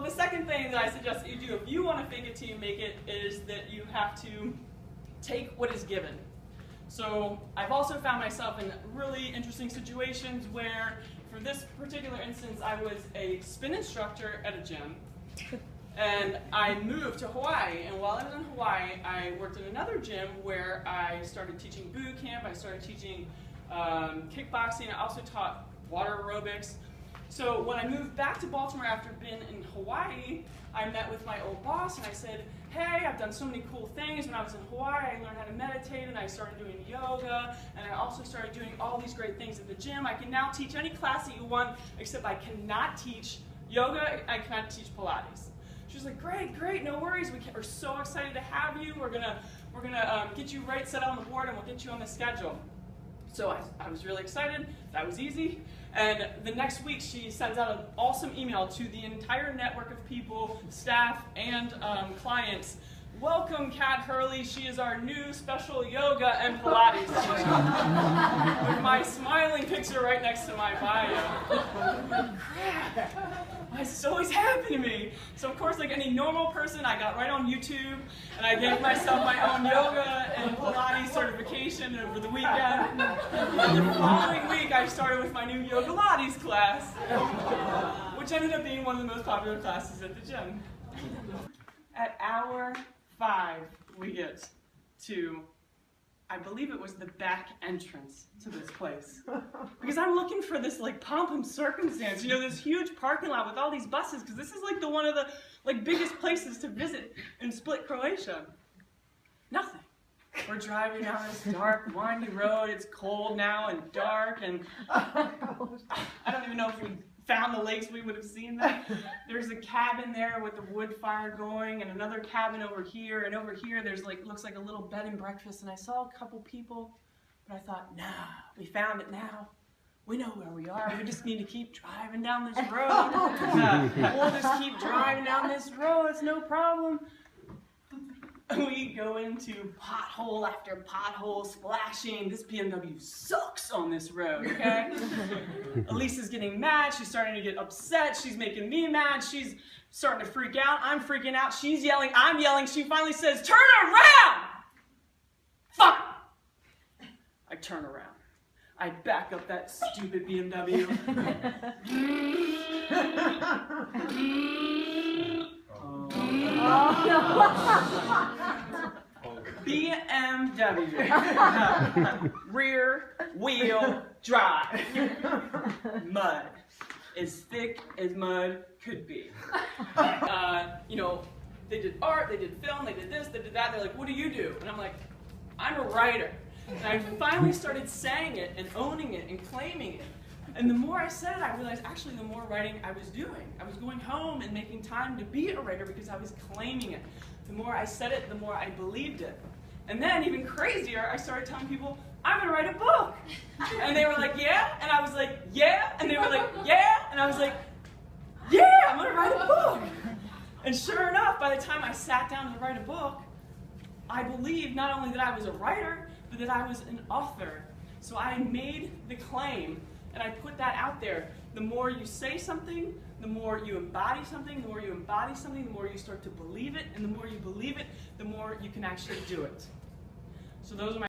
the second thing that I suggest that you do if you want to fake it till you make it is that you have to take what is given. So I've also found myself in really interesting situations where, for this particular instance, I was a spin instructor at a gym, and I moved to Hawaii, and while I was in Hawaii, I worked in another gym where I started teaching boot camp, I started teaching kickboxing, I also taught water aerobics. So when I moved back to Baltimore after being in Hawaii, I met with my old boss and I said, hey, I've done so many cool things. When I was in Hawaii, I learned how to meditate and I started doing yoga, and I also started doing all these great things at the gym. I can now teach any class that you want, except I cannot teach yoga, I cannot teach Pilates. She was like, great, no worries. We're so excited to have you. We're gonna get you right set on the board and we'll get you on the schedule. So I was really excited. That was easy. And the next week, she sends out an awesome email to the entire network of people, staff, and clients. Welcome, Kat Hurley. She is our new special yoga and Pilates teacher. With my smiling picture right next to my bio. Crap. This always happened to me. So of course, like any normal person, I got right on YouTube and I gave myself my own yoga and Pilates certification over the weekend. And the following week, I started with my new yoga Pilates class, which ended up being one of the most popular classes at the gym. At hour 5, we get to, I believe it was the back entrance to this place. Because I'm looking for this like pomp and circumstance, you know, this huge parking lot with all these buses, because this is like one of the biggest places to visit in Split, Croatia. Nothing. We're driving down this dark, windy road. It's cold now and dark, and I don't even know if we found the lakes, we would have seen that. There's a cabin there with the wood fire going, and another cabin over here, and over here there's looks like a little bed and breakfast, and I saw a couple people, but I thought, nah, we found it now. We know where we are. We just need to keep driving down this road. We'll just keep driving down this road. It's no problem. We go into pothole after pothole, splashing. This BMW sucks on this road, okay? Elisa's getting mad. She's starting to get upset. She's making me mad. She's starting to freak out. I'm freaking out. She's yelling. I'm yelling. She finally says, turn around! Fuck! I turn around. I back up that stupid BMW. BMW, rear wheel drive, mud, as thick as mud could be. You know, they did art, they did film, they did this, they did that. They're like, what do you do? And I'm like, I'm a writer. And I finally started saying it and owning it and claiming it. And the more I said it, I realized actually the more writing I was doing. I was going home and making time to be a writer because I was claiming it. The more I said it, the more I believed it. And then, even crazier, I started telling people, I'm going to write a book. And they were like, yeah? And I was like, yeah? And they were like, yeah? And I was like, yeah, I'm going to write a book. And sure enough, by the time I sat down to write a book, I believed not only that I was a writer, but that I was an author. So I made the claim, and I put that out there. The more you say something, the more you embody something, the more you embody something, the more you start to believe it, and the more you believe it, the more you can actually do it. So those are my